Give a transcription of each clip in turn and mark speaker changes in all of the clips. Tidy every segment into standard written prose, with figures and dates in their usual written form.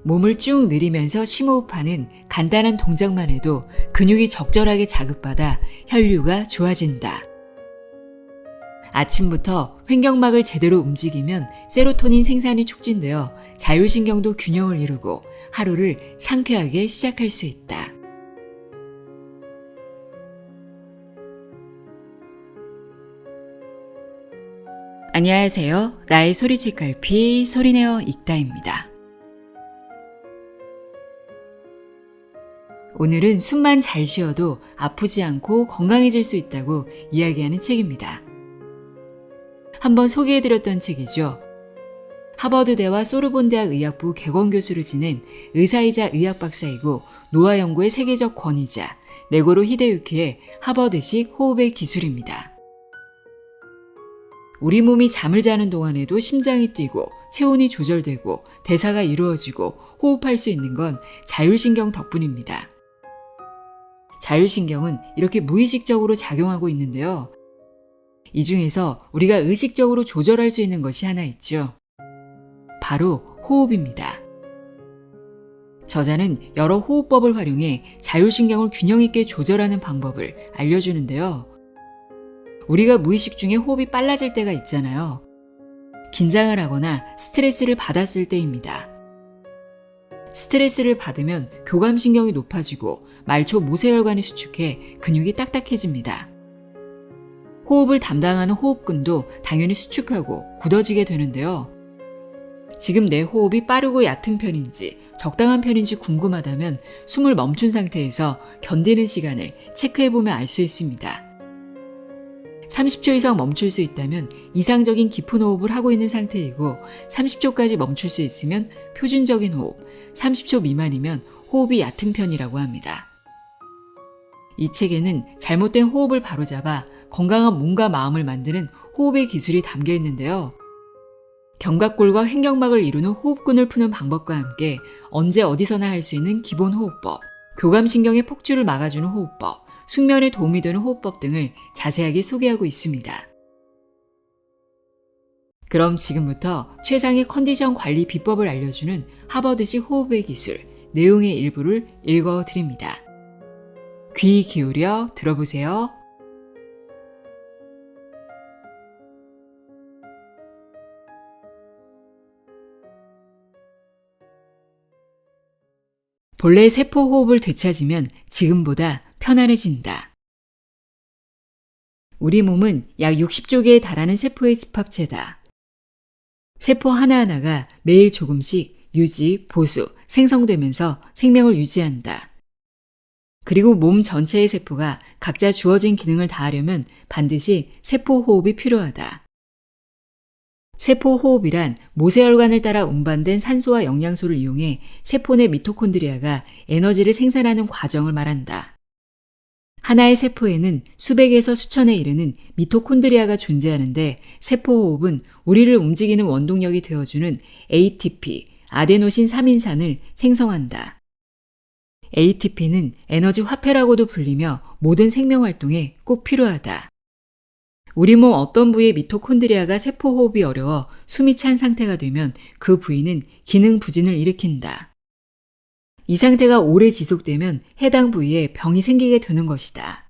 Speaker 1: 몸을 쭉 늘이면서 심호흡하는 간단한 동작만 해도 근육이 적절하게 자극받아 혈류가 좋아진다. 아침부터 횡격막을 제대로 움직이면 세로토닌 생산이 촉진되어 자율신경도 균형을 이루고 하루를 상쾌하게 시작할 수 있다. 안녕하세요. 나의 소리책 갈피 소리내어 읽다입니다. 오늘은 숨만 잘 쉬어도 아프지 않고 건강해질 수 있다고 이야기하는 책입니다. 한번 소개해드렸던 책이죠. 하버드대와 소르본대학 의학부 개건교수를 지낸 의사이자 의학박사이고 노화연구의 세계적 권위자 네고로 히데유키의 하버드식 호흡의 기술입니다. 우리 몸이 잠을 자는 동안에도 심장이 뛰고 체온이 조절되고 대사가 이루어지고 호흡할 수 있는 건 자율신경 덕분입니다. 자율신경은 이렇게 무의식적으로 작용하고 있는데요. 이 중에서 우리가 의식적으로 조절할 수 있는 것이 하나 있죠. 바로 호흡입니다. 저자는 여러 호흡법을 활용해 자율신경을 균형 있게 조절하는 방법을 알려주는데요. 우리가 무의식 중에 호흡이 빨라질 때가 있잖아요. 긴장을 하거나 스트레스를 받았을 때입니다. 스트레스를 받으면 교감신경이 높아지고 말초 모세혈관이 수축해 근육이 딱딱해집니다. 호흡을 담당하는 호흡근도 당연히 수축하고 굳어지게 되는데요. 지금 내 호흡이 빠르고 얕은 편인지 적당한 편인지 궁금하다면 숨을 멈춘 상태에서 견디는 시간을 체크해보면 알 수 있습니다. 30초 이상 멈출 수 있다면 이상적인 깊은 호흡을 하고 있는 상태이고 30초까지 멈출 수 있으면 표준적인 호흡, 30초 미만이면 호흡이 얕은 편이라고 합니다. 이 책에는 잘못된 호흡을 바로잡아 건강한 몸과 마음을 만드는 호흡의 기술이 담겨 있는데요. 견갑골과 횡격막을 이루는 호흡근을 푸는 방법과 함께 언제 어디서나 할 수 있는 기본 호흡법, 교감신경의 폭주를 막아주는 호흡법, 숙면에 도움이 되는 호흡법 등을 자세하게 소개하고 있습니다. 그럼 지금부터 최상의 컨디션 관리 비법을 알려주는 하버드식 호흡의 기술, 내용의 일부를 읽어드립니다. 귀 기울여 들어보세요. 본래 세포 호흡을 되찾으면 지금보다 편안해진다. 우리 몸은 약 60조 개에 달하는 세포의 집합체다. 세포 하나하나가 매일 조금씩 유지, 보수, 생성되면서 생명을 유지한다. 그리고 몸 전체의 세포가 각자 주어진 기능을 다하려면 반드시 세포 호흡이 필요하다. 세포 호흡이란 모세혈관을 따라 운반된 산소와 영양소를 이용해 세포 내 미토콘드리아가 에너지를 생산하는 과정을 말한다. 하나의 세포에는 수백에서 수천에 이르는 미토콘드리아가 존재하는데 세포 호흡은 우리를 움직이는 원동력이 되어주는 ATP, 아데노신 3인산을 생성한다. ATP는 에너지 화폐라고도 불리며 모든 생명활동에 꼭 필요하다. 우리 몸 어떤 부위의 미토콘드리아가 세포 호흡이 어려워 숨이 찬 상태가 되면 그 부위는 기능 부진을 일으킨다. 이 상태가 오래 지속되면 해당 부위에 병이 생기게 되는 것이다.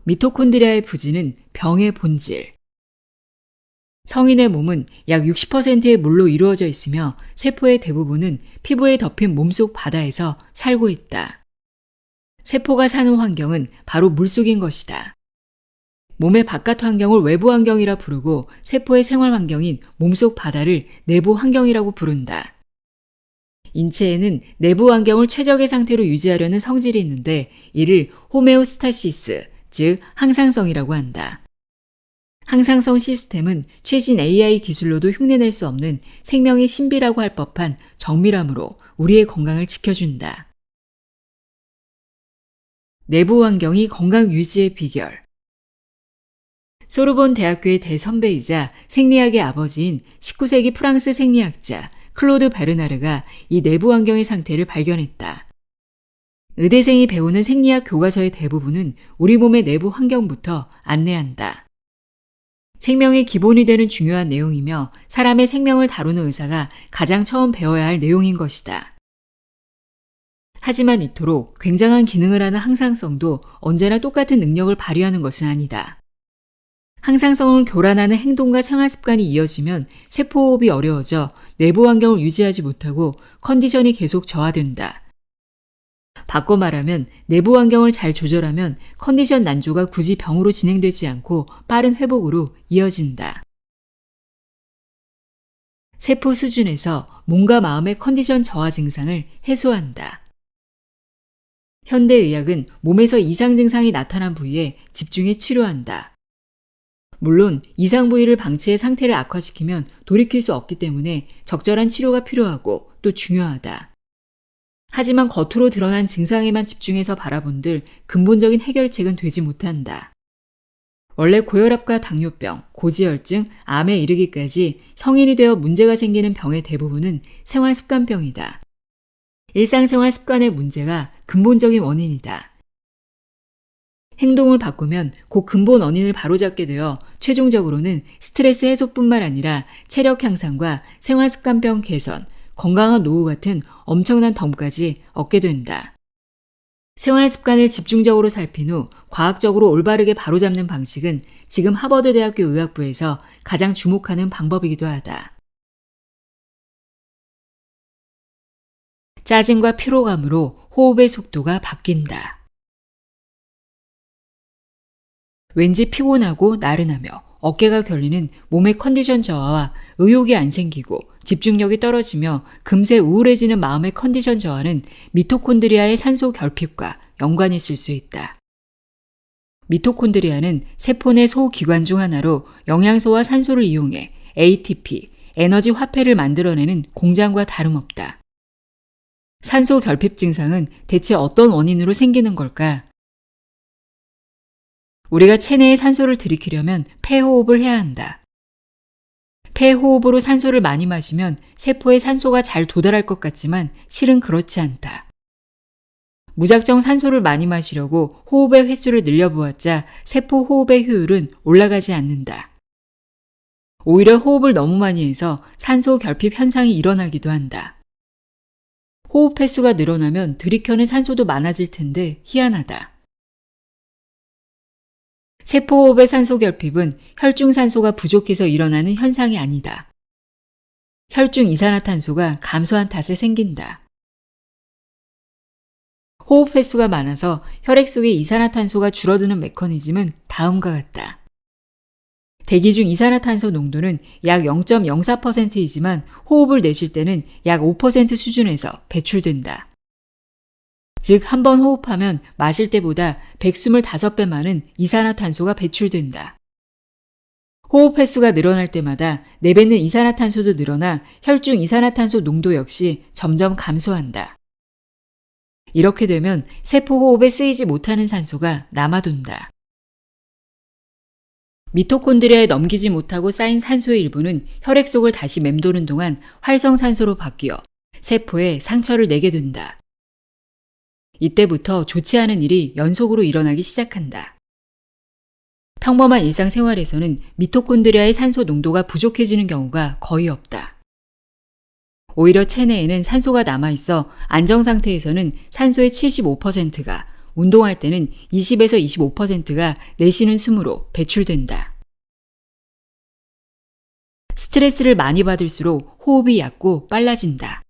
Speaker 1: 미토콘드리아의 부진은 병의 본질. 성인의 몸은 약 60%의 물로 이루어져 있으며 세포의 대부분은 피부에 덮인 몸속 바다에서 살고 있다. 세포가 사는 환경은 바로 물속인 것이다. 몸의 바깥 환경을 외부 환경이라 부르고 세포의 생활 환경인 몸속 바다를 내부 환경이라고 부른다. 인체에는 내부 환경을 최적의 상태로 유지하려는 성질이 있는데 이를 호메오스타시스, 즉 항상성이라고 한다. 항상성 시스템은 최신 AI 기술로도 흉내낼 수 없는 생명의 신비라고 할 법한 정밀함으로 우리의 건강을 지켜준다. 내부 환경이 건강 유지의 비결. 소르본 대학교의 대선배이자 생리학의 아버지인 19세기 프랑스 생리학자 클로드 베르나르가 이 내부 환경의 상태를 발견했다. 의대생이 배우는 생리학 교과서의 대부분은 우리 몸의 내부 환경부터 안내한다. 생명의 기본이 되는 중요한 내용이며 사람의 생명을 다루는 의사가 가장 처음 배워야 할 내용인 것이다. 하지만 이토록 굉장한 기능을 하는 항상성도 언제나 똑같은 능력을 발휘하는 것은 아니다. 항상성을 교란하는 행동과 생활 습관이 이어지면 세포호흡이 어려워져 내부 환경을 유지하지 못하고 컨디션이 계속 저하된다. 바꿔 말하면 내부 환경을 잘 조절하면 컨디션 난조가 굳이 병으로 진행되지 않고 빠른 회복으로 이어진다. 세포 수준에서 몸과 마음의 컨디션 저하 증상을 해소한다. 현대의학은 몸에서 이상 증상이 나타난 부위에 집중해 치료한다. 물론 이상 부위를 방치해 상태를 악화시키면 돌이킬 수 없기 때문에 적절한 치료가 필요하고 또 중요하다. 하지만 겉으로 드러난 증상에만 집중해서 바라본들 근본적인 해결책은 되지 못한다. 원래 고혈압과 당뇨병, 고지혈증, 암에 이르기까지 성인이 되어 문제가 생기는 병의 대부분은 생활습관병이다. 일상생활 습관의 문제가 근본적인 원인이다. 행동을 바꾸면 그 근본 원인을 바로잡게 되어 최종적으로는 스트레스 해소뿐만 아니라 체력 향상과 생활습관병 개선, 건강한 노후 같은 엄청난 덤까지 얻게 된다. 생활습관을 집중적으로 살핀 후 과학적으로 올바르게 바로잡는 방식은 지금 하버드대학교 의학부에서 가장 주목하는 방법이기도 하다. 짜증과 피로감으로 호흡의 속도가 바뀐다. 왠지 피곤하고 나른하며 어깨가 결리는 몸의 컨디션 저하와 의욕이 안 생기고 집중력이 떨어지며 금세 우울해지는 마음의 컨디션 저하는 미토콘드리아의 산소 결핍과 연관이 있을 수 있다. 미토콘드리아는 세포 내 소기관 중 하나로 영양소와 산소를 이용해 ATP, 에너지 화폐를 만들어내는 공장과 다름없다. 산소 결핍 증상은 대체 어떤 원인으로 생기는 걸까? 우리가 체내에 산소를 들이키려면 폐호흡을 해야 한다. 폐호흡으로 산소를 많이 마시면 세포에 산소가 잘 도달할 것 같지만 실은 그렇지 않다. 무작정 산소를 많이 마시려고 호흡의 횟수를 늘려보았자 세포 호흡의 효율은 올라가지 않는다. 오히려 호흡을 너무 많이 해서 산소 결핍 현상이 일어나기도 한다. 호흡 횟수가 늘어나면 들이켜는 산소도 많아질 텐데 희한하다. 세포호흡의 산소 결핍은 혈중 산소가 부족해서 일어나는 현상이 아니다. 혈중 이산화탄소가 감소한 탓에 생긴다. 호흡 횟수가 많아서 혈액 속의 이산화탄소가 줄어드는 메커니즘은 다음과 같다. 대기 중 이산화탄소 농도는 약 0.04%이지만 호흡을 내쉴 때는 약 5% 수준에서 배출된다. 즉, 한 번 호흡하면 마실 때보다 125배 많은 이산화탄소가 배출된다. 호흡 횟수가 늘어날 때마다 내뱉는 이산화탄소도 늘어나 혈중 이산화탄소 농도 역시 점점 감소한다. 이렇게 되면 세포 호흡에 쓰이지 못하는 산소가 남아돈다. 미토콘드리아에 넘기지 못하고 쌓인 산소의 일부는 혈액 속을 다시 맴도는 동안 활성산소로 바뀌어 세포에 상처를 내게 된다. 이때부터 좋지 않은 일이 연속으로 일어나기 시작한다. 평범한 일상생활에서는 미토콘드리아의 산소 농도가 부족해지는 경우가 거의 없다. 오히려 체내에는 산소가 남아있어 안정상태에서는 산소의 75%가, 운동할 때는 20에서 25%가 내쉬는 숨으로 배출된다. 스트레스를 많이 받을수록 호흡이 얕고 빨라진다.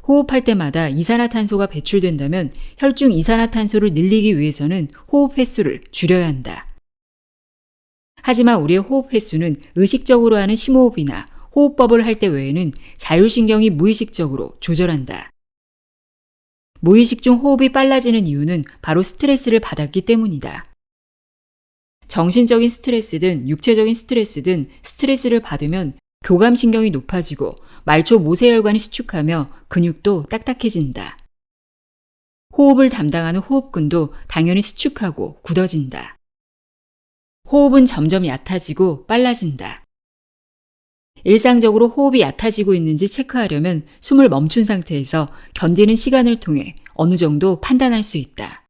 Speaker 1: 호흡할 때마다 이산화탄소가 배출된다면 혈중 이산화탄소를 늘리기 위해서는 호흡 횟수를 줄여야 한다. 하지만 우리의 호흡 횟수는 의식적으로 하는 심호흡이나 호흡법을 할 때 외에는 자율신경이 무의식적으로 조절한다. 무의식 중 호흡이 빨라지는 이유는 바로 스트레스를 받았기 때문이다. 정신적인 스트레스든 육체적인 스트레스든 스트레스를 받으면 교감신경이 높아지고 말초 모세혈관이 수축하며 근육도 딱딱해진다. 호흡을 담당하는 호흡근도 당연히 수축하고 굳어진다. 호흡은 점점 얕아지고 빨라진다. 일상적으로 호흡이 얕아지고 있는지 체크하려면 숨을 멈춘 상태에서 견디는 시간을 통해 어느 정도 판단할 수 있다.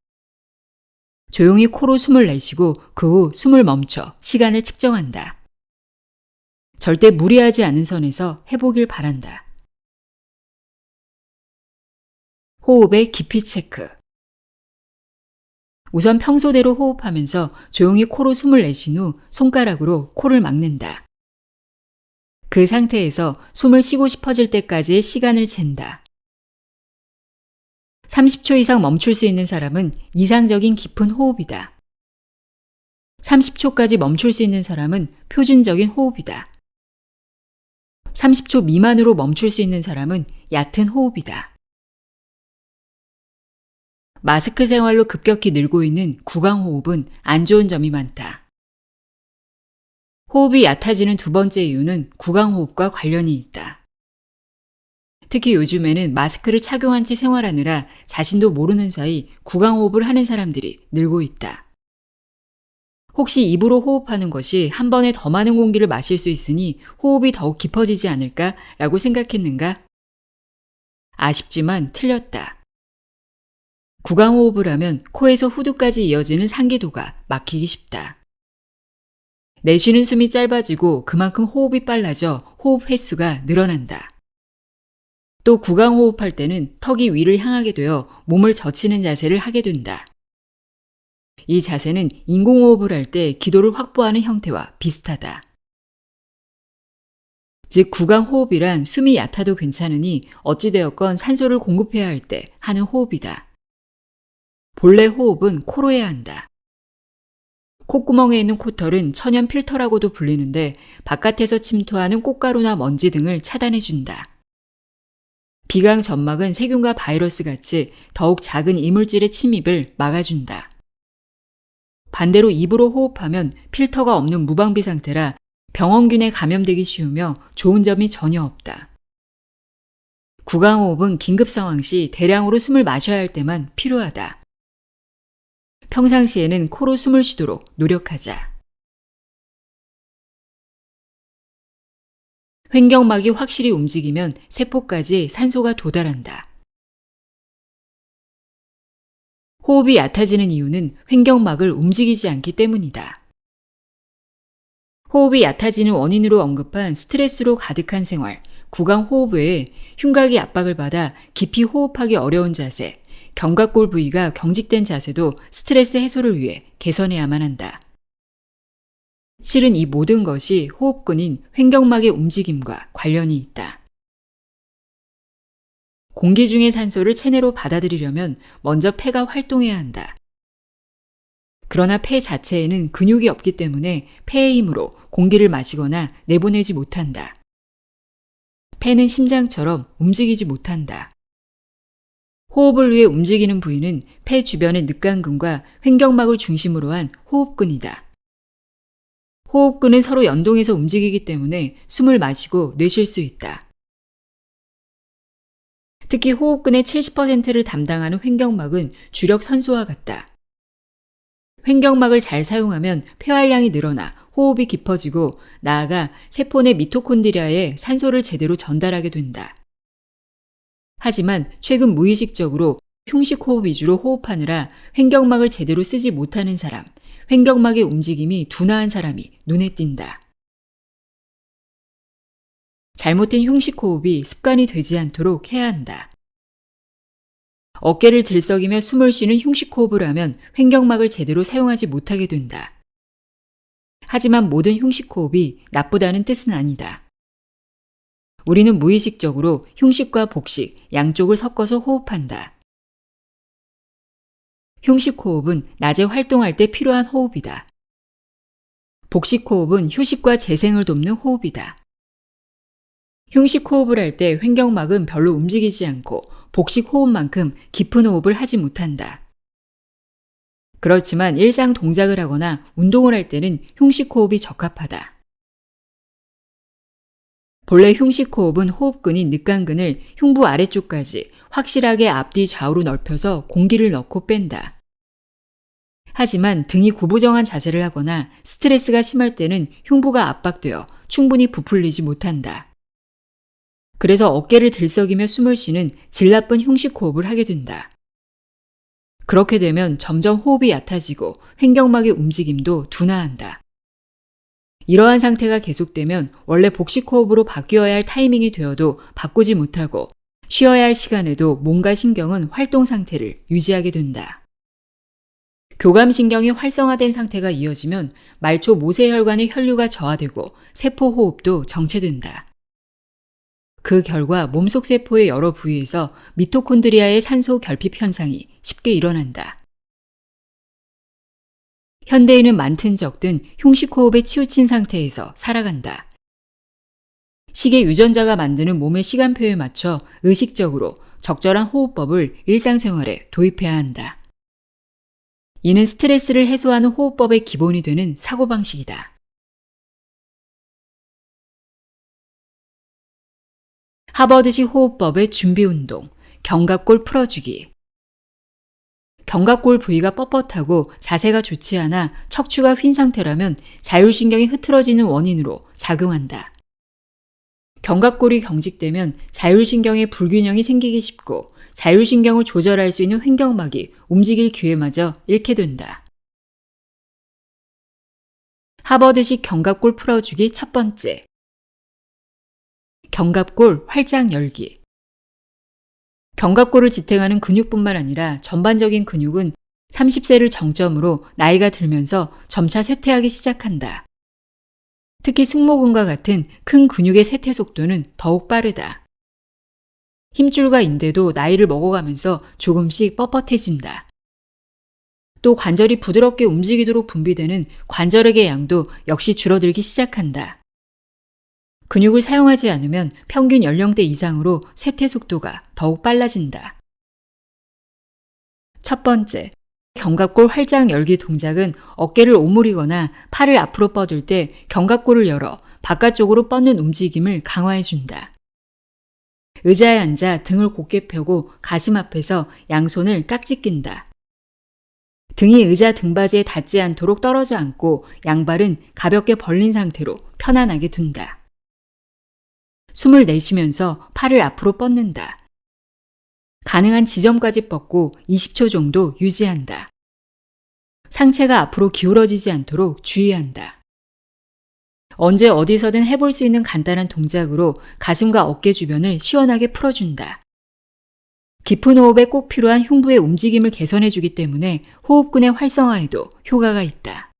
Speaker 1: 조용히 코로 숨을 내쉬고 그 후 숨을 멈춰 시간을 측정한다. 절대 무리하지 않은 선에서 해보길 바란다. 호흡의 깊이 체크. 우선 평소대로 호흡하면서 조용히 코로 숨을 내쉰 후 손가락으로 코를 막는다. 그 상태에서 숨을 쉬고 싶어질 때까지의 시간을 잰다. 30초 이상 멈출 수 있는 사람은 이상적인 깊은 호흡이다. 30초까지 멈출 수 있는 사람은 표준적인 호흡이다. 30초 미만으로 멈출 수 있는 사람은 얕은 호흡이다. 마스크 생활로 급격히 늘고 있는 구강호흡은 안 좋은 점이 많다. 호흡이 얕아지는 두 번째 이유는 구강호흡과 관련이 있다. 특히 요즘에는 마스크를 착용한 채 생활하느라 자신도 모르는 사이 구강호흡을 하는 사람들이 늘고 있다. 혹시 입으로 호흡하는 것이 한 번에 더 많은 공기를 마실 수 있으니 호흡이 더욱 깊어지지 않을까 라고 생각했는가? 아쉽지만 틀렸다. 구강호흡을 하면 코에서 후두까지 이어지는 상기도가 막히기 쉽다. 내쉬는 숨이 짧아지고 그만큼 호흡이 빨라져 호흡 횟수가 늘어난다. 또 구강호흡할 때는 턱이 위를 향하게 되어 몸을 젖히는 자세를 하게 된다. 이 자세는 인공호흡을 할 때 기도를 확보하는 형태와 비슷하다. 즉 구강호흡이란 숨이 얕아도 괜찮으니 어찌되었건 산소를 공급해야 할 때 하는 호흡이다. 본래 호흡은 코로 해야 한다. 콧구멍에 있는 코털은 천연 필터라고도 불리는데 바깥에서 침투하는 꽃가루나 먼지 등을 차단해준다. 비강 점막은 세균과 바이러스 같이 더욱 작은 이물질의 침입을 막아준다. 반대로 입으로 호흡하면 필터가 없는 무방비 상태라 병원균에 감염되기 쉬우며 좋은 점이 전혀 없다. 구강호흡은 긴급 상황 시 대량으로 숨을 마셔야 할 때만 필요하다. 평상시에는 코로 숨을 쉬도록 노력하자. 횡격막이 확실히 움직이면 세포까지 산소가 도달한다. 호흡이 얕아지는 이유는 횡격막을 움직이지 않기 때문이다. 호흡이 얕아지는 원인으로 언급한 스트레스로 가득한 생활, 구강호흡 외에 흉곽이 압박을 받아 깊이 호흡하기 어려운 자세, 견갑골 부위가 경직된 자세도 스트레스 해소를 위해 개선해야만 한다. 실은 이 모든 것이 호흡근인 횡격막의 움직임과 관련이 있다. 공기 중의 산소를 체내로 받아들이려면 먼저 폐가 활동해야 한다. 그러나 폐 자체에는 근육이 없기 때문에 폐의 힘으로 공기를 마시거나 내보내지 못한다. 폐는 심장처럼 움직이지 못한다. 호흡을 위해 움직이는 부위는 폐 주변의 늑간근과 횡격막을 중심으로 한 호흡근이다. 호흡근은 서로 연동해서 움직이기 때문에 숨을 마시고 내쉴 수 있다. 특히 호흡근의 70%를 담당하는 횡격막은 주력 선수와 같다. 횡격막을 잘 사용하면 폐활량이 늘어나 호흡이 깊어지고 나아가 세포 내 미토콘드리아에 산소를 제대로 전달하게 된다. 하지만 최근 무의식적으로 흉식 호흡 위주로 호흡하느라 횡격막을 제대로 쓰지 못하는 사람, 횡격막의 움직임이 둔화한 사람이 눈에 띈다. 잘못된 흉식 호흡이 습관이 되지 않도록 해야 한다. 어깨를 들썩이며 숨을 쉬는 흉식 호흡을 하면 횡격막을 제대로 사용하지 못하게 된다. 하지만 모든 흉식 호흡이 나쁘다는 뜻은 아니다. 우리는 무의식적으로 흉식과 복식, 양쪽을 섞어서 호흡한다. 흉식 호흡은 낮에 활동할 때 필요한 호흡이다. 복식 호흡은 휴식과 재생을 돕는 호흡이다. 흉식 호흡을 할 때 횡격막은 별로 움직이지 않고 복식 호흡만큼 깊은 호흡을 하지 못한다. 그렇지만 일상 동작을 하거나 운동을 할 때는 흉식 호흡이 적합하다. 본래 흉식 호흡은 호흡근인 늑간근을 흉부 아래쪽까지 확실하게 앞뒤 좌우로 넓혀서 공기를 넣고 뺀다. 하지만 등이 구부정한 자세를 하거나 스트레스가 심할 때는 흉부가 압박되어 충분히 부풀리지 못한다. 그래서 어깨를 들썩이며 숨을 쉬는 질 나쁜 흉식 호흡을 하게 된다. 그렇게 되면 점점 호흡이 얕아지고 횡격막의 움직임도 둔화한다. 이러한 상태가 계속되면 원래 복식 호흡으로 바뀌어야 할 타이밍이 되어도 바꾸지 못하고 쉬어야 할 시간에도 몸과 신경은 활동 상태를 유지하게 된다. 교감신경이 활성화된 상태가 이어지면 말초 모세혈관의 혈류가 저하되고 세포 호흡도 정체된다. 그 결과 몸속 세포의 여러 부위에서 미토콘드리아의 산소 결핍 현상이 쉽게 일어난다. 현대인은 많든 적든 흉식호흡에 치우친 상태에서 살아간다. 시계 유전자가 만드는 몸의 시간표에 맞춰 의식적으로 적절한 호흡법을 일상생활에 도입해야 한다. 이는 스트레스를 해소하는 호흡법의 기본이 되는 사고방식이다. 하버드식 호흡법의 준비운동, 견갑골 풀어주기. 견갑골 부위가 뻣뻣하고 자세가 좋지 않아 척추가 휜 상태라면 자율신경이 흐트러지는 원인으로 작용한다. 견갑골이 경직되면 자율신경의 불균형이 생기기 쉽고 자율신경을 조절할 수 있는 횡격막이 움직일 기회마저 잃게 된다. 하버드식 견갑골 풀어주기 첫 번째. 견갑골 활짝 열기. 견갑골을 지탱하는 근육뿐만 아니라 전반적인 근육은 30세를 정점으로 나이가 들면서 점차 쇠퇴하기 시작한다. 특히 승모근과 같은 큰 근육의 쇠퇴 속도는 더욱 빠르다. 힘줄과 인대도 나이를 먹어가면서 조금씩 뻣뻣해진다. 또 관절이 부드럽게 움직이도록 분비되는 관절액의 양도 역시 줄어들기 시작한다. 근육을 사용하지 않으면 평균 연령대 이상으로 쇠퇴 속도가 더욱 빨라진다. 첫 번째, 견갑골 활짝 열기 동작은 어깨를 오므리거나 팔을 앞으로 뻗을 때 견갑골을 열어 바깥쪽으로 뻗는 움직임을 강화해준다. 의자에 앉아 등을 곧게 펴고 가슴 앞에서 양손을 깍지 낀다. 등이 의자 등받이에 닿지 않도록 떨어져 앉고 양발은 가볍게 벌린 상태로 편안하게 둔다. 숨을 내쉬면서 팔을 앞으로 뻗는다. 가능한 지점까지 뻗고 20초 정도 유지한다. 상체가 앞으로 기울어지지 않도록 주의한다. 언제 어디서든 해볼 수 있는 간단한 동작으로 가슴과 어깨 주변을 시원하게 풀어준다. 깊은 호흡에 꼭 필요한 흉부의 움직임을 개선해주기 때문에 호흡근의 활성화에도 효과가 있다.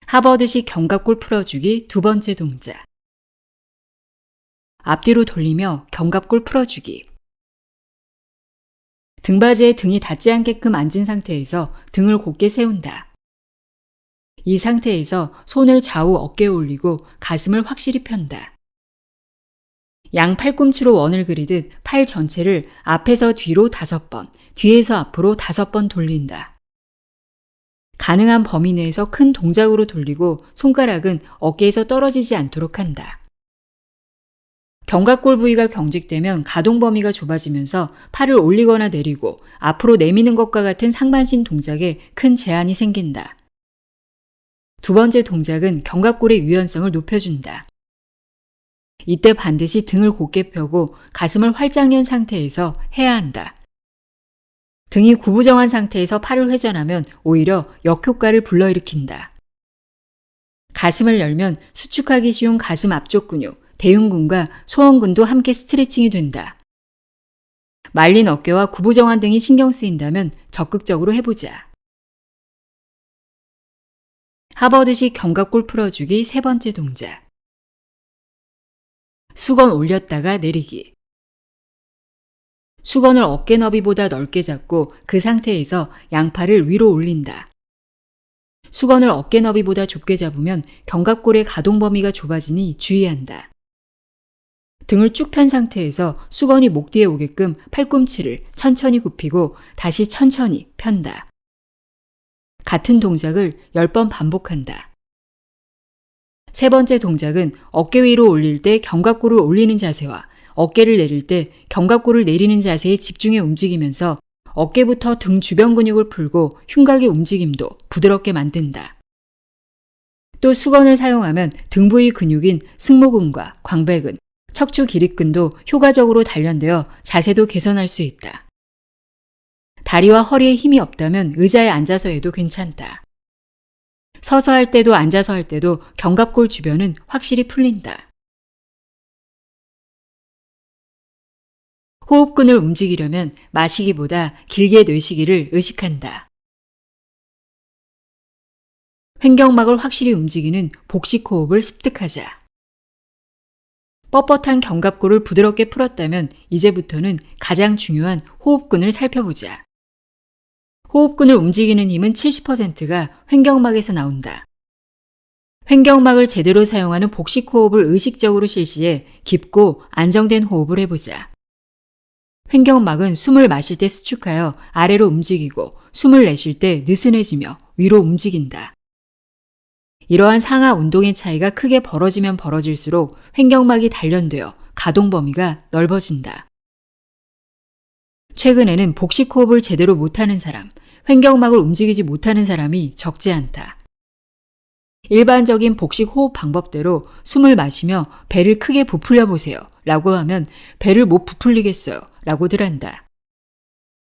Speaker 1: 하버드식 견갑골 풀어주기 두 번째 동작. 앞뒤로 돌리며 견갑골 풀어주기. 등받이에 등이 닿지 않게끔 앉은 상태에서 등을 곧게 세운다. 이 상태에서 손을 좌우 어깨에 올리고 가슴을 확실히 편다. 양 팔꿈치로 원을 그리듯 팔 전체를 앞에서 뒤로 5번, 뒤에서 앞으로 5번 돌린다. 가능한 범위 내에서 큰 동작으로 돌리고 손가락은 어깨에서 떨어지지 않도록 한다. 견갑골 부위가 경직되면 가동 범위가 좁아지면서 팔을 올리거나 내리고 앞으로 내미는 것과 같은 상반신 동작에 큰 제한이 생긴다. 두 번째 동작은 견갑골의 유연성을 높여준다. 이때 반드시 등을 곧게 펴고 가슴을 활짝 연 상태에서 해야 한다. 등이 구부정한 상태에서 팔을 회전하면 오히려 역효과를 불러일으킨다. 가슴을 열면 수축하기 쉬운 가슴 앞쪽 근육, 대흉근과 소원근도 함께 스트레칭이 된다. 말린 어깨와 구부정한 등이 신경 쓰인다면 적극적으로 해보자. 하버드식 견갑골 풀어주기 세 번째 동작. 수건 올렸다가 내리기. 수건을 어깨 너비보다 넓게 잡고 그 상태에서 양팔을 위로 올린다. 수건을 어깨 너비보다 좁게 잡으면 견갑골의 가동 범위가 좁아지니 주의한다. 등을 쭉 편 상태에서 수건이 목 뒤에 오게끔 팔꿈치를 천천히 굽히고 다시 천천히 편다. 같은 동작을 10번 반복한다. 세 번째 동작은 어깨 위로 올릴 때 견갑골을 올리는 자세와 어깨를 내릴 때 견갑골을 내리는 자세에 집중해 움직이면서 어깨부터 등 주변 근육을 풀고 흉곽의 움직임도 부드럽게 만든다. 또 수건을 사용하면 등 부위 근육인 승모근과 광배근, 척추 기립근도 효과적으로 단련되어 자세도 개선할 수 있다. 다리와 허리에 힘이 없다면 의자에 앉아서 해도 괜찮다. 서서 할 때도 앉아서 할 때도 견갑골 주변은 확실히 풀린다. 호흡근을 움직이려면 마시기보다 길게 내쉬기를 의식한다. 횡격막을 확실히 움직이는 복식호흡을 습득하자. 뻣뻣한 견갑골을 부드럽게 풀었다면 이제부터는 가장 중요한 호흡근을 살펴보자. 호흡근을 움직이는 힘은 70%가 횡격막에서 나온다. 횡격막을 제대로 사용하는 복식호흡을 의식적으로 실시해 깊고 안정된 호흡을 해보자. 횡격막은 숨을 마실 때 수축하여 아래로 움직이고 숨을 내쉴 때 느슨해지며 위로 움직인다. 이러한 상하 운동의 차이가 크게 벌어지면 벌어질수록 횡격막이 단련되어 가동 범위가 넓어진다. 최근에는 복식호흡을 제대로 못하는 사람, 횡격막을 움직이지 못하는 사람이 적지 않다. 일반적인 복식호흡 방법대로 숨을 마시며 배를 크게 부풀려 보세요 라고 하면 배를 못 부풀리겠어요 라고들 한다.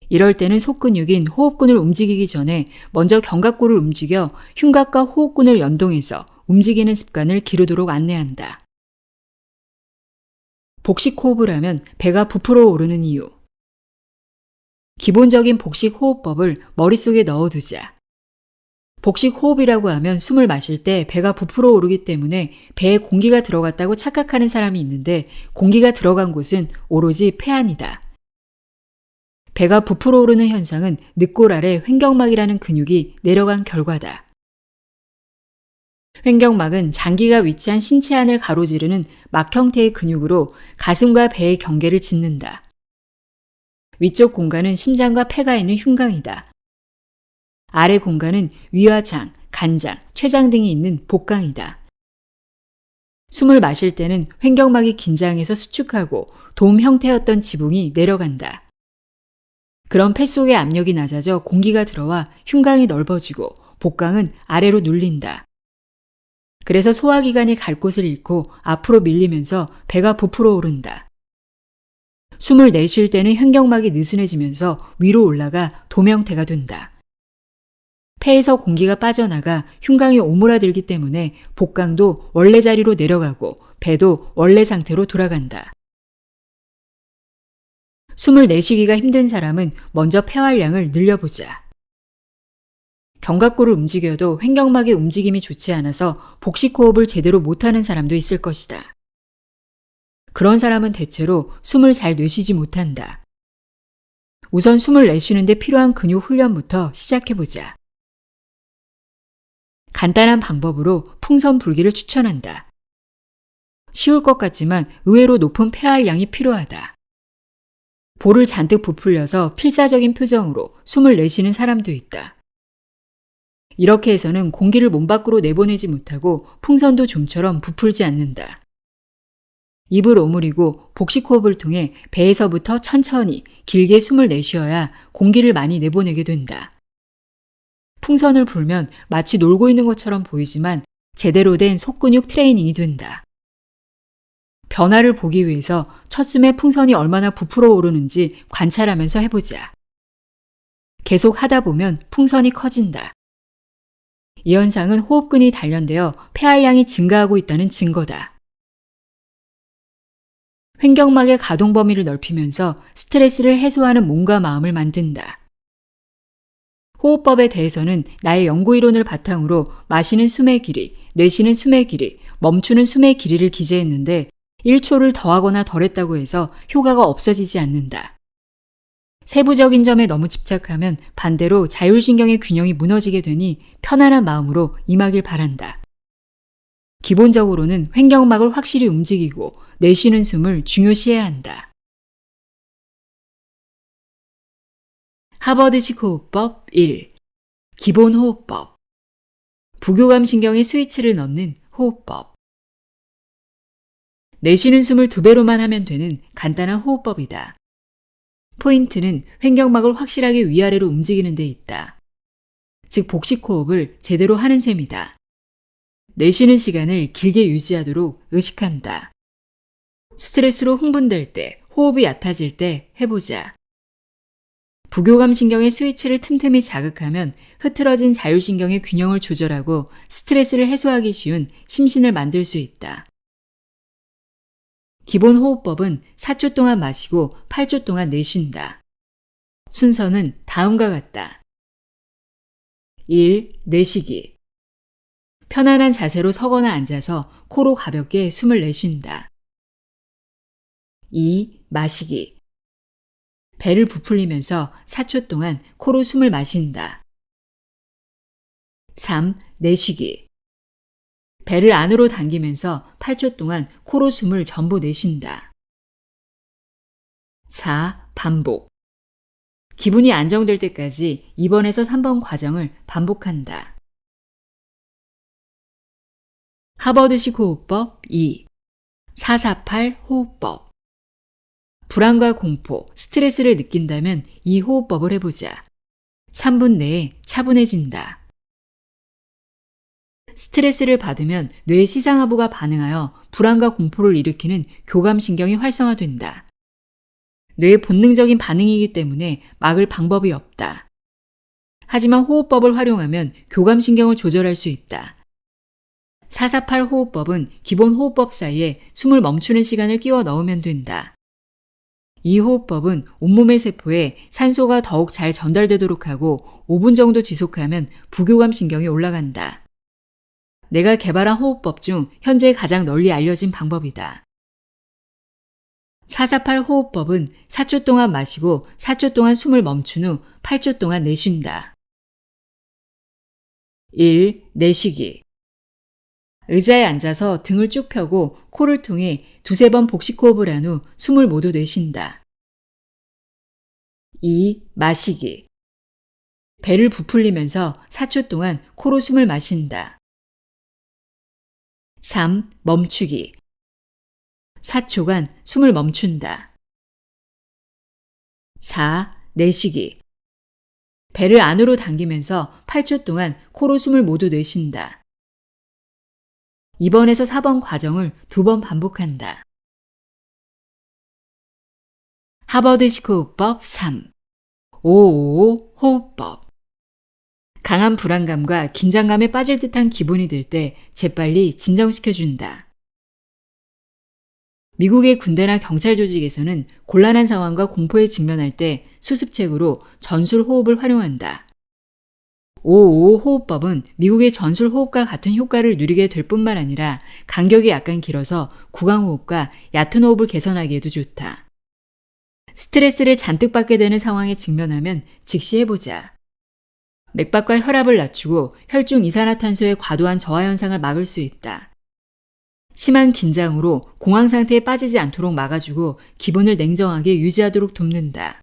Speaker 1: 이럴 때는 속근육인 호흡근을 움직이기 전에 먼저 견갑골을 움직여 흉곽과 호흡근을 연동해서 움직이는 습관을 기르도록 안내한다. 복식호흡을 하면 배가 부풀어 오르는 이유. 기본적인 복식호흡법을 머릿속에 넣어두자. 복식호흡이라고 하면 숨을 마실 때 배가 부풀어 오르기 때문에 배에 공기가 들어갔다고 착각하는 사람이 있는데 공기가 들어간 곳은 오로지 폐 안이다. 배가 부풀어 오르는 현상은 늑골 아래 횡격막이라는 근육이 내려간 결과다. 횡격막은 장기가 위치한 신체 안을 가로지르는 막 형태의 근육으로 가슴과 배의 경계를 짓는다. 위쪽 공간은 심장과 폐가 있는 흉곽이다. 아래 공간은 위와 장, 간장, 췌장 등이 있는 복강이다. 숨을 마실 때는 횡격막이 긴장해서 수축하고 돔 형태였던 지붕이 내려간다. 그럼 폐 속의 압력이 낮아져 공기가 들어와 흉곽이 넓어지고 복강은 아래로 눌린다. 그래서 소화기관이 갈 곳을 잃고 앞으로 밀리면서 배가 부풀어 오른다. 숨을 내쉴 때는 횡격막이 느슨해지면서 위로 올라가 돔 형태가 된다. 폐에서 공기가 빠져나가 흉곽이 오므라들기 때문에 복강도 원래 자리로 내려가고 배도 원래 상태로 돌아간다. 숨을 내쉬기가 힘든 사람은 먼저 폐활량을 늘려보자. 견갑골을 움직여도 횡격막의 움직임이 좋지 않아서 복식호흡을 제대로 못하는 사람도 있을 것이다. 그런 사람은 대체로 숨을 잘 내쉬지 못한다. 우선 숨을 내쉬는데 필요한 근육 훈련부터 시작해보자. 간단한 방법으로 풍선 불기를 추천한다. 쉬울 것 같지만 의외로 높은 폐활량이 필요하다. 볼을 잔뜩 부풀려서 필사적인 표정으로 숨을 내쉬는 사람도 있다. 이렇게 해서는 공기를 몸 밖으로 내보내지 못하고 풍선도 좀처럼 부풀지 않는다. 입을 오므리고 복식호흡을 통해 배에서부터 천천히 길게 숨을 내쉬어야 공기를 많이 내보내게 된다. 풍선을 불면 마치 놀고 있는 것처럼 보이지만 제대로 된 속근육 트레이닝이 된다. 변화를 보기 위해서 첫 숨에 풍선이 얼마나 부풀어 오르는지 관찰하면서 해보자. 계속 하다 보면 풍선이 커진다. 이 현상은 호흡근이 단련되어 폐활량이 증가하고 있다는 증거다. 횡격막의 가동 범위를 넓히면서 스트레스를 해소하는 몸과 마음을 만든다. 호흡법에 대해서는 나의 연구이론을 바탕으로 마시는 숨의 길이, 내쉬는 숨의 길이, 멈추는 숨의 길이를 기재했는데 1초를 더하거나 덜했다고 해서 효과가 없어지지 않는다. 세부적인 점에 너무 집착하면 반대로 자율신경의 균형이 무너지게 되니 편안한 마음으로 임하길 바란다. 기본적으로는 횡격막을 확실히 움직이고 내쉬는 숨을 중요시해야 한다. 하버드식 호흡법 1. 기본 호흡법. 부교감 신경의 스위치를 넣는 호흡법. 내쉬는 숨을 2배로만 하면 되는 간단한 호흡법이다. 포인트는 횡격막을 확실하게 위아래로 움직이는 데 있다. 즉 복식호흡을 제대로 하는 셈이다. 내쉬는 시간을 길게 유지하도록 의식한다. 스트레스로 흥분될 때, 호흡이 얕아질 때 해보자. 부교감 신경의 스위치를 틈틈이 자극하면 흐트러진 자율신경의 균형을 조절하고 스트레스를 해소하기 쉬운 심신을 만들 수 있다. 기본 호흡법은 4초 동안 마시고 8초 동안 내쉰다. 순서는 다음과 같다. 1. 내쉬기. 편안한 자세로 서거나 앉아서 코로 가볍게 숨을 내쉰다. 2. 마시기. 배를 부풀리면서 4초 동안 코로 숨을 마신다. 3. 내쉬기. 배를 안으로 당기면서 8초 동안 코로 숨을 전부 내쉰다. 4. 반복. 기분이 안정될 때까지 2번에서 3번 과정을 반복한다. 하버드식 호흡법 2. 448 호흡법. 불안과 공포, 스트레스를 느낀다면 이 호흡법을 해보자. 3분 내에 차분해진다. 스트레스를 받으면 뇌의 시상하부가 반응하여 불안과 공포를 일으키는 교감신경이 활성화된다. 뇌의 본능적인 반응이기 때문에 막을 방법이 없다. 하지만 호흡법을 활용하면 교감신경을 조절할 수 있다. 448 호흡법은 기본 호흡법 사이에 숨을 멈추는 시간을 끼워 넣으면 된다. 이 호흡법은 온몸의 세포에 산소가 더욱 잘 전달되도록 하고 5분 정도 지속하면 부교감 신경이 올라간다. 내가 개발한 호흡법 중 현재 가장 널리 알려진 방법이다. 448 호흡법은 4초 동안 마시고 4초 동안 숨을 멈춘 후 8초 동안 내쉰다. 1. 내쉬기. 의자에 앉아서 등을 쭉 펴고 코를 통해 2-3번 복식 호흡을 한 후 숨을 모두 내쉰다. 2. 마시기. 배를 부풀리면서 4초 동안 코로 숨을 마신다. 3. 멈추기. 4초간 숨을 멈춘다. 4. 내쉬기. 배를 안으로 당기면서 8초 동안 코로 숨을 모두 내쉰다. 2번에서 4번 과정을 2번 반복한다. 하버드식 호흡법 3. 555 호흡법. 강한 불안감과 긴장감에 빠질 듯한 기분이 들 때 재빨리 진정시켜준다. 미국의 군대나 경찰 조직에서는 곤란한 상황과 공포에 직면할 때 수습책으로 전술 호흡을 활용한다. 555 호흡법은 미국의 전술 호흡과 같은 효과를 누리게 될 뿐만 아니라 간격이 약간 길어서 구강호흡과 얕은 호흡을 개선하기에도 좋다. 스트레스를 잔뜩 받게 되는 상황에 직면하면 즉시 해보자. 맥박과 혈압을 낮추고 혈중 이산화탄소의 과도한 저하 현상을 막을 수 있다. 심한 긴장으로 공황 상태에 빠지지 않도록 막아주고 기분을 냉정하게 유지하도록 돕는다.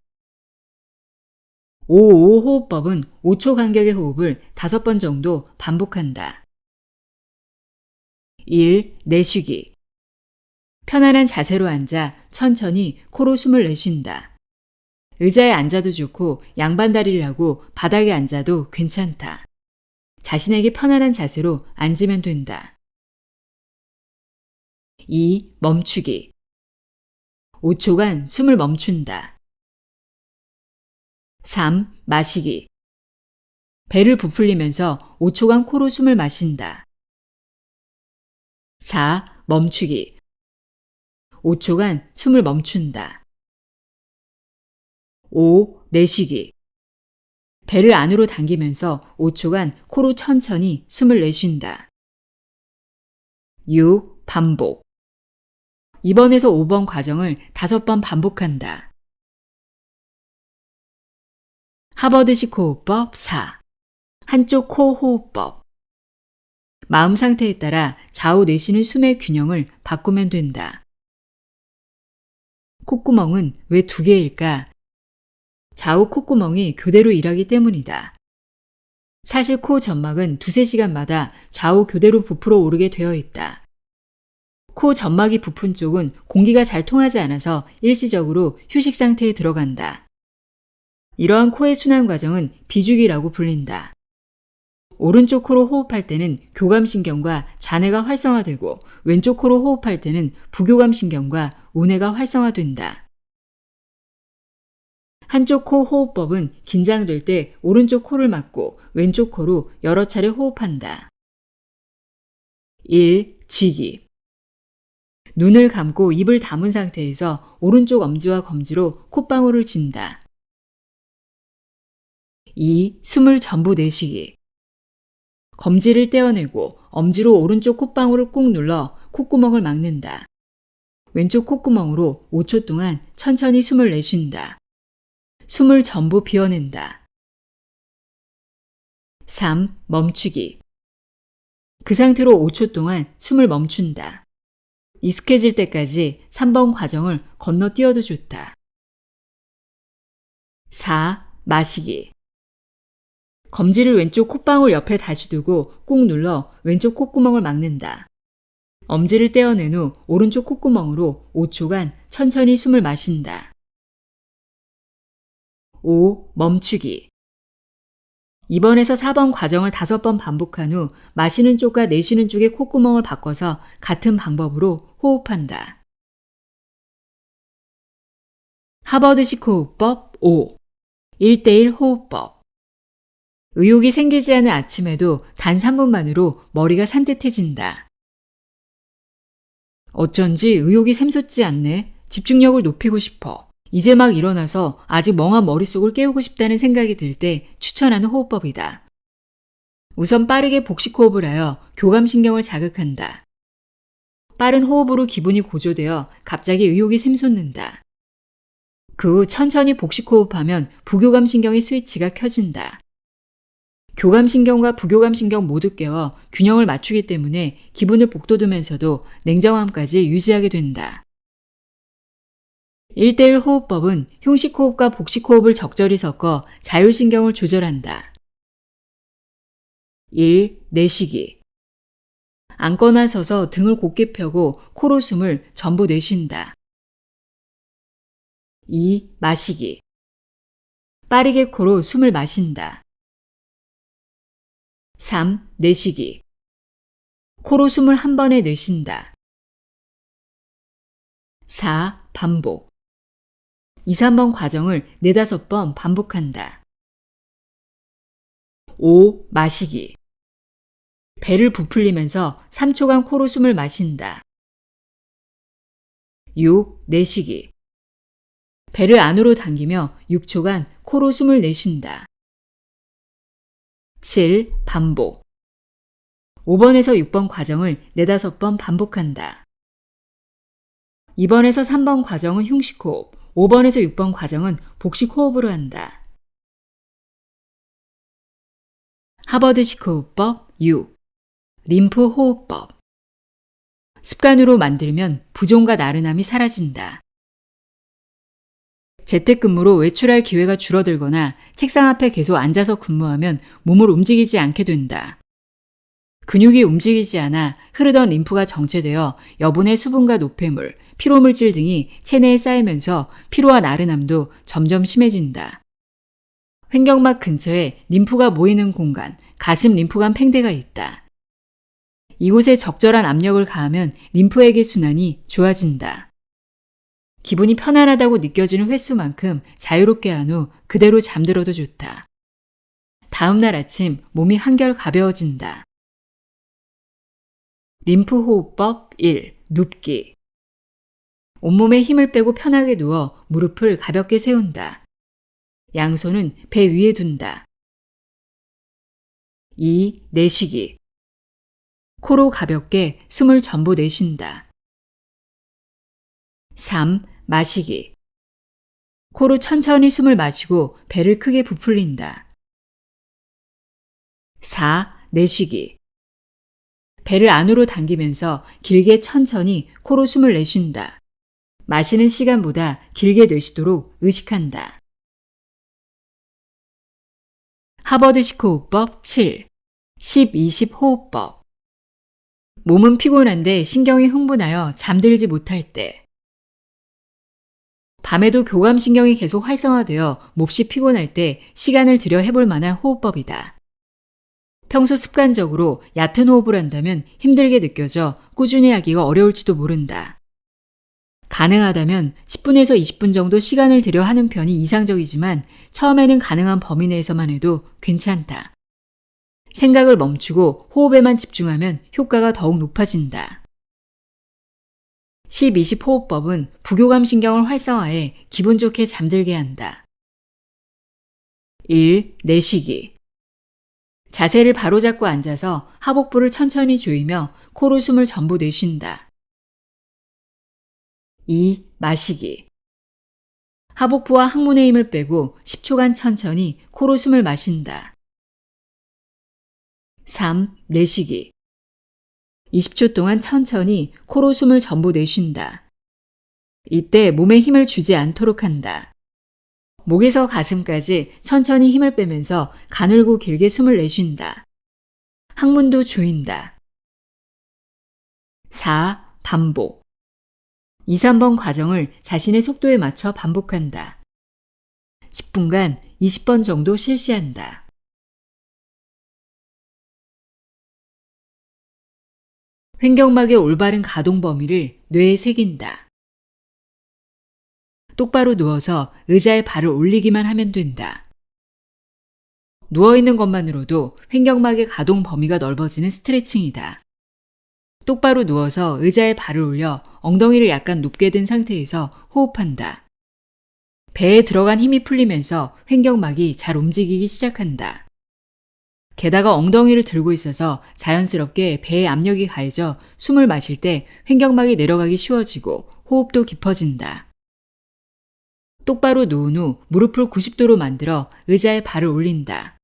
Speaker 1: 555 호흡법은 5초 간격의 호흡을 5번 정도 반복한다. 1. 내쉬기. 편안한 자세로 앉아 천천히 코로 숨을 내쉰다. 의자에 앉아도 좋고 양반다리를 하고 바닥에 앉아도 괜찮다. 자신에게 편안한 자세로 앉으면 된다. 2. 멈추기. 5초간 숨을 멈춘다. 3. 마시기. 배를 부풀리면서 5초간 코로 숨을 마신다. 4. 멈추기. 5초간 숨을 멈춘다. 5. 내쉬기. 배를 안으로 당기면서 5초간 코로 천천히 숨을 내쉰다. 6. 반복. 2번에서 5번 과정을 5번 반복한다. 하버드식 호흡법 4. 한쪽 코 호흡법. 마음 상태에 따라 좌우 내쉬는 숨의 균형을 바꾸면 된다. 콧구멍은 왜 2개일까? 좌우 콧구멍이 교대로 일하기 때문이다. 사실 코 점막은 2-3시간마다 좌우 교대로 부풀어 오르게 되어 있다. 코 점막이 부푼 쪽은 공기가 잘 통하지 않아서 일시적으로 휴식 상태에 들어간다. 이러한 코의 순환 과정은 비주기라고 불린다. 오른쪽 코로 호흡할 때는 교감신경과 좌뇌가 활성화되고 왼쪽 코로 호흡할 때는 부교감신경과 우뇌가 활성화된다. 한쪽 코 호흡법은 긴장될 때 오른쪽 코를 막고 왼쪽 코로 여러 차례 호흡한다. 1. 쥐기. 눈을 감고 입을 다문 상태에서 오른쪽 엄지와 검지로 콧방울을 쥔다. 2. 숨을 전부 내쉬기. 검지를 떼어내고 엄지로 오른쪽 콧방울을 꾹 눌러 콧구멍을 막는다. 왼쪽 콧구멍으로 5초 동안 천천히 숨을 내쉰다. 숨을 전부 비워낸다. 3. 멈추기. 그 상태로 5초 동안 숨을 멈춘다. 익숙해질 때까지 3번 과정을 건너뛰어도 좋다. 4. 마시기. 검지를 왼쪽 콧방울 옆에 다시 두고 꾹 눌러 왼쪽 콧구멍을 막는다. 엄지를 떼어낸 후 오른쪽 콧구멍으로 5초간 천천히 숨을 마신다. 5. 멈추기. 2번에서 4번 과정을 5번 반복한 후 마시는 쪽과 내쉬는 쪽의 콧구멍을 바꿔서 같은 방법으로 호흡한다. 하버드식 호흡법 5. 1:1 호흡법. 의욕이 생기지 않은 아침에도 단 3분만으로 머리가 산뜻해진다. 어쩐지 의욕이 샘솟지 않네. 집중력을 높이고 싶어. 이제 막 일어나서 아직 멍한 머릿속을 깨우고 싶다는 생각이 들 때 추천하는 호흡법이다. 우선 빠르게 복식 호흡을 하여 교감신경을 자극한다. 빠른 호흡으로 기분이 고조되어 갑자기 의욕이 샘솟는다. 그 후 천천히 복식 호흡하면 부교감신경의 스위치가 켜진다. 교감신경과 부교감신경 모두 깨어 균형을 맞추기 때문에 기분을 북돋우면서도 냉정함까지 유지하게 된다. 1:1 호흡법은 흉식 호흡과 복식 호흡을 적절히 섞어 자율신경을 조절한다. 1. 내쉬기. 앉거나 서서 등을 곧게 펴고 코로 숨을 전부 내쉰다. 2. 마시기. 빠르게 코로 숨을 마신다. 3. 내쉬기. 코로 숨을 한 번에 내쉰다. 4. 반복. 2, 3번 과정을 4, 5번 반복한다. 5. 마시기. 배를 부풀리면서 3초간 코로 숨을 마신다. 6. 내쉬기. 배를 안으로 당기며 6초간 코로 숨을 내쉰다. 7. 반복. 5번에서 6번 과정을 4, 5번 반복한다. 2번에서 3번 과정은 흉식 호흡, 5번에서 6번 과정은 복식 호흡으로 한다. 하버드식 호흡법 6. 림프 호흡법. 습관으로 만들면 부종과 나른함이 사라진다. 재택근무로 외출할 기회가 줄어들거나 책상 앞에 계속 앉아서 근무하면 몸을 움직이지 않게 된다. 근육이 움직이지 않아 흐르던 림프가 정체되어 여분의 수분과 노폐물, 피로물질 등이 체내에 쌓이면서 피로와 나른함도 점점 심해진다. 횡격막 근처에 림프가 모이는 공간, 가슴 림프관 팽대가 있다. 이곳에 적절한 압력을 가하면 림프액의 순환이 좋아진다. 기분이 편안하다고 느껴지는 횟수만큼 자유롭게 한 후 그대로 잠들어도 좋다. 다음 날 아침 몸이 한결 가벼워진다. 림프 호흡법 1. 눕기. 온몸에 힘을 빼고 편하게 누워 무릎을 가볍게 세운다. 양손은 배 위에 둔다. 2. 내쉬기. 코로 가볍게 숨을 전부 내쉰다. 3. 마시기. 코로 천천히 숨을 마시고 배를 크게 부풀린다. 4. 내쉬기. 배를 안으로 당기면서 길게 천천히 코로 숨을 내쉰다. 마시는 시간보다 길게 내쉬도록 의식한다. 하버드식 호흡법 7. 10-20 호흡법. 몸은 피곤한데 신경이 흥분하여 잠들지 못할 때. 밤에도 교감신경이 계속 활성화되어 몹시 피곤할 때 시간을 들여 해볼 만한 호흡법이다. 평소 습관적으로 얕은 호흡을 한다면 힘들게 느껴져 꾸준히 하기가 어려울지도 모른다. 가능하다면 10분에서 20분 정도 시간을 들여 하는 편이 이상적이지만 처음에는 가능한 범위 내에서만 해도 괜찮다. 생각을 멈추고 호흡에만 집중하면 효과가 더욱 높아진다. 10-20 호흡법은 부교감 신경을 활성화해 기분 좋게 잠들게 한다. 1. 내쉬기. 자세를 바로잡고 앉아서 하복부를 천천히 조이며 코로 숨을 전부 내쉰다. 2. 마시기. 하복부와 항문의 힘을 빼고 10초간 천천히 코로 숨을 마신다. 3. 내쉬기. 20초 동안 천천히 코로 숨을 전부 내쉰다. 이때 몸에 힘을 주지 않도록 한다. 목에서 가슴까지 천천히 힘을 빼면서 가늘고 길게 숨을 내쉰다. 항문도 조인다. 4. 반복. 2-3번 과정을 자신의 속도에 맞춰 반복한다. 10분간 20번 정도 실시한다. 횡격막의 올바른 가동 범위를 뇌에 새긴다. 똑바로 누워서 의자에 발을 올리기만 하면 된다. 누워있는 것만으로도 횡격막의 가동 범위가 넓어지는 스트레칭이다. 똑바로 누워서 의자에 발을 올려 엉덩이를 약간 높게 든 상태에서 호흡한다. 배에 들어간 힘이 풀리면서 횡격막이 잘 움직이기 시작한다. 게다가 엉덩이를 들고 있어서 자연스럽게 배에 압력이 가해져 숨을 마실 때 횡격막이 내려가기 쉬워지고 호흡도 깊어진다. 똑바로 누운 후 무릎을 90도로 만들어 의자에 발을 올린다.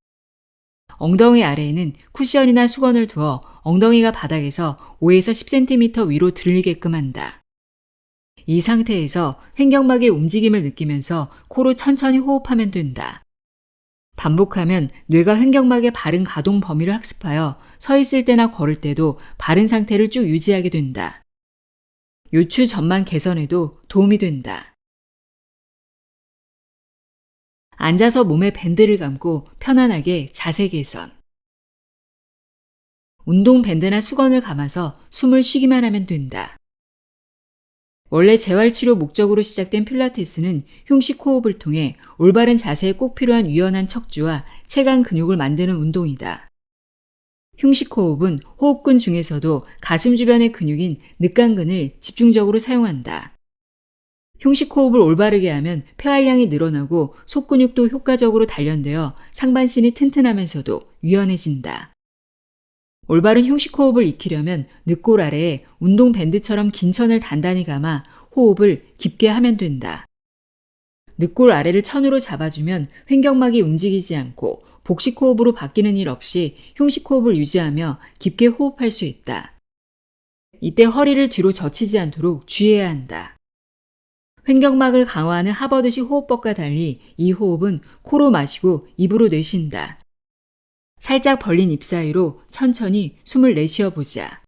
Speaker 1: 엉덩이 아래에는 쿠션이나 수건을 두어 엉덩이가 바닥에서 5에서 10cm 위로 들리게끔 한다. 이 상태에서 횡격막의 움직임을 느끼면서 코로 천천히 호흡하면 된다. 반복하면 뇌가 횡격막의 바른 가동 범위를 학습하여 서 있을 때나 걸을 때도 바른 상태를 쭉 유지하게 된다. 요추 전만 개선에도 도움이 된다. 앉아서 몸에 밴드를 감고 편안하게 자세 개선. 운동 밴드나 수건을 감아서 숨을 쉬기만 하면 된다. 원래 재활치료 목적으로 시작된 필라테스는 흉식 호흡을 통해 올바른 자세에 꼭 필요한 유연한 척추와 체간 근육을 만드는 운동이다. 흉식 호흡은 호흡근 중에서도 가슴 주변의 근육인 늑간근을 집중적으로 사용한다. 흉식 호흡을 올바르게 하면 폐활량이 늘어나고 속근육도 효과적으로 단련되어 상반신이 튼튼하면서도 유연해진다. 올바른 흉식 호흡을 익히려면 늑골 아래에 운동 밴드처럼 긴 천을 단단히 감아 호흡을 깊게 하면 된다. 늑골 아래를 천으로 잡아주면 횡격막이 움직이지 않고 복식 호흡으로 바뀌는 일 없이 흉식 호흡을 유지하며 깊게 호흡할 수 있다. 이때 허리를 뒤로 젖히지 않도록 주의해야 한다. 횡격막을 강화하는 하버드식 호흡법과 달리 이 호흡은 코로 마시고 입으로 내쉰다. 살짝 벌린 입 사이로 천천히 숨을 내쉬어 보자.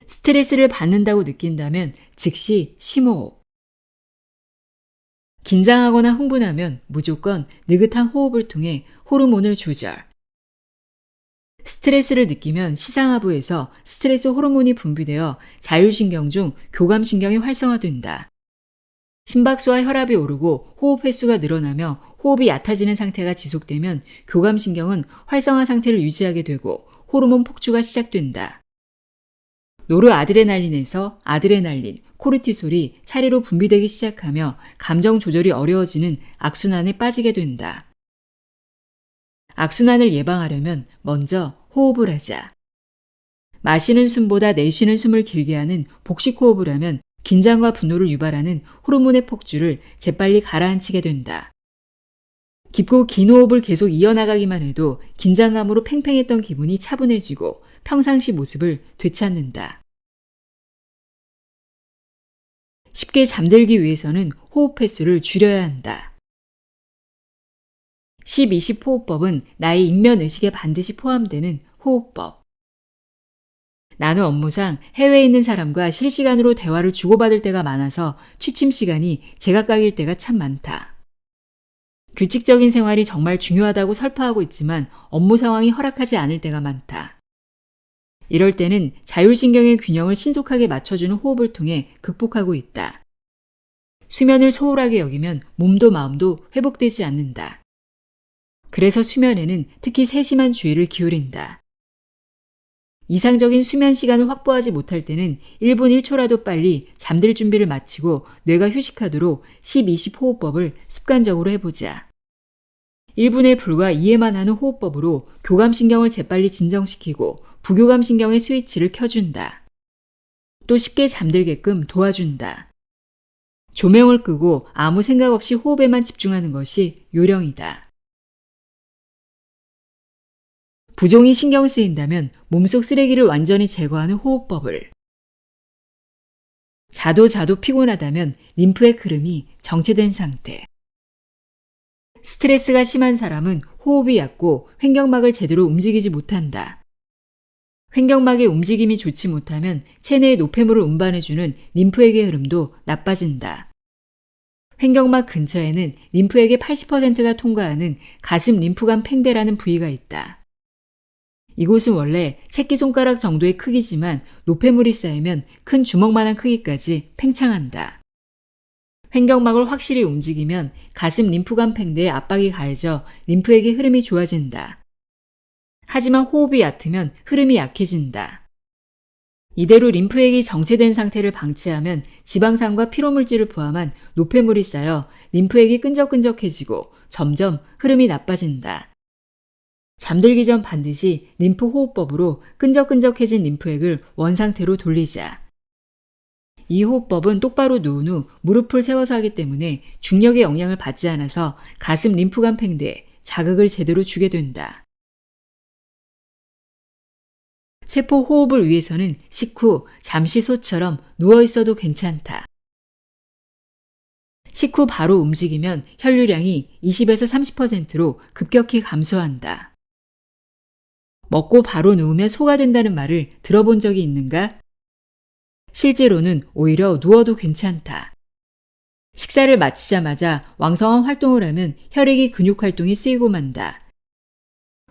Speaker 1: 스트레스를 받는다고 느낀다면 즉시 심호흡. 긴장하거나 흥분하면 무조건 느긋한 호흡을 통해 호르몬을 조절. 스트레스를 느끼면 시상하부에서 스트레스 호르몬이 분비되어 자율신경 중 교감신경이 활성화된다. 심박수와 혈압이 오르고 호흡 횟수가 늘어나며 호흡이 얕아지는 상태가 지속되면 교감신경은 활성화 상태를 유지하게 되고 호르몬 폭주가 시작된다. 노르아드레날린에서 아드레날린, 코르티솔이 차례로 분비되기 시작하며 감정 조절이 어려워지는 악순환에 빠지게 된다. 악순환을 예방하려면 먼저 호흡을 하자. 마시는 숨보다 내쉬는 숨을 길게 하는 복식 호흡을 하면 긴장과 분노를 유발하는 호르몬의 폭주를 재빨리 가라앉히게 된다. 깊고 긴 호흡을 계속 이어나가기만 해도 긴장감으로 팽팽했던 기분이 차분해지고 평상시 모습을 되찾는다. 쉽게 잠들기 위해서는 호흡 횟수를 줄여야 한다. 10-20 호흡법은 나의 인면의식에 반드시 포함되는 호흡법. 나는 업무상 해외에 있는 사람과 실시간으로 대화를 주고받을 때가 많아서 취침 시간이 제각각일 때가 참 많다. 규칙적인 생활이 정말 중요하다고 설파하고 있지만 업무 상황이 허락하지 않을 때가 많다. 이럴 때는 자율신경의 균형을 신속하게 맞춰주는 호흡을 통해 극복하고 있다. 수면을 소홀하게 여기면 몸도 마음도 회복되지 않는다. 그래서 수면에는 특히 세심한 주의를 기울인다. 이상적인 수면 시간을 확보하지 못할 때는 1분 1초라도 빨리 잠들 준비를 마치고 뇌가 휴식하도록 10-20 호흡법을 습관적으로 해보자. 1분에 불과 2회만 하는 호흡법으로 교감신경을 재빨리 진정시키고 부교감신경의 스위치를 켜준다. 또 쉽게 잠들게끔 도와준다. 조명을 끄고 아무 생각 없이 호흡에만 집중하는 것이 요령이다. 부종이 신경 쓰인다면 몸속 쓰레기를 완전히 제거하는 호흡법을. 자도 피곤하다면 림프의 흐름이 정체된 상태. 스트레스가 심한 사람은 호흡이 얕고 횡격막을 제대로 움직이지 못한다. 횡격막의 움직임이 좋지 못하면 체내의 노폐물을 운반해주는 림프액의 흐름도 나빠진다. 횡격막 근처에는 림프액의 80%가 통과하는 가슴 림프관 팽대라는 부위가 있다. 이곳은 원래 새끼손가락 정도의 크기지만 노폐물이 쌓이면 큰 주먹만한 크기까지 팽창한다. 횡격막을 확실히 움직이면 가슴 림프관 팽대에 압박이 가해져 림프액의 흐름이 좋아진다. 하지만 호흡이 얕으면 흐름이 약해진다. 이대로 림프액이 정체된 상태를 방치하면 지방산과 피로물질을 포함한 노폐물이 쌓여 림프액이 끈적끈적해지고 점점 흐름이 나빠진다. 잠들기 전 반드시 림프 호흡법으로 끈적끈적해진 림프액을 원상태로 돌리자. 이 호흡법은 똑바로 누운 후 무릎을 세워서 하기 때문에 중력의 영향을 받지 않아서 가슴 림프관 팽대에 자극을 제대로 주게 된다. 세포 호흡을 위해서는 식후 잠시 소처럼 누워있어도 괜찮다. 식후 바로 움직이면 혈류량이 20에서 30%로 급격히 감소한다. 먹고 바로 누우면 소가 된다는 말을 들어본 적이 있는가? 실제로는 오히려 누워도 괜찮다. 식사를 마치자마자 왕성한 활동을 하면 혈액이 근육 활동에 쓰이고 만다.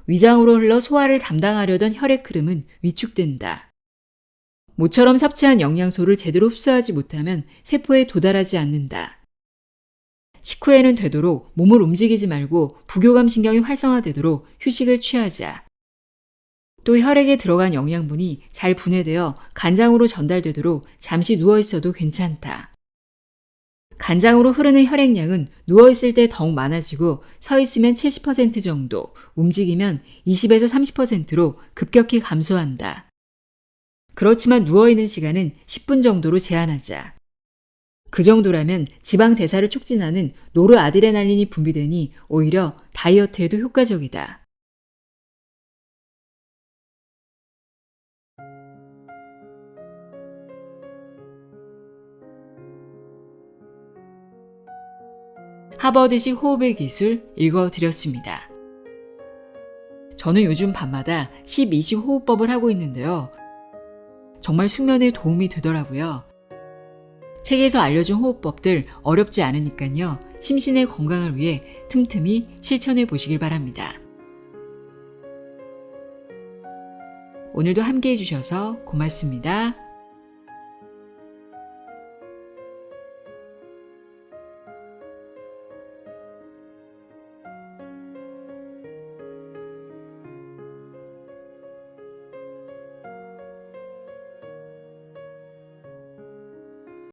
Speaker 1: 위장으로 흘러 소화를 담당하려던 혈액 흐름은 위축된다. 모처럼 섭취한 영양소를 제대로 흡수하지 못하면 세포에 도달하지 않는다. 식후에는 되도록 몸을 움직이지 말고 부교감 신경이 활성화되도록 휴식을 취하자. 또 혈액에 들어간 영양분이 잘 분해되어 간장으로 전달되도록 잠시 누워있어도 괜찮다. 간장으로 흐르는 혈액량은 누워있을 때 더욱 많아지고 서있으면 70% 정도, 움직이면 20에서 30%로 급격히 감소한다. 그렇지만 누워있는 시간은 10분 정도로 제한하자. 그 정도라면 지방 대사를 촉진하는 노르아드레날린이 분비되니 오히려 다이어트에도 효과적이다. 하버드식 호흡의 기술 읽어드렸습니다. 저는 요즘 밤마다 10-20 호흡법을 하고 있는데요. 정말 숙면에 도움이 되더라고요. 책에서 알려준 호흡법들 어렵지 않으니까요. 심신의 건강을 위해 틈틈이 실천해 보시길 바랍니다. 오늘도 함께 해주셔서 고맙습니다.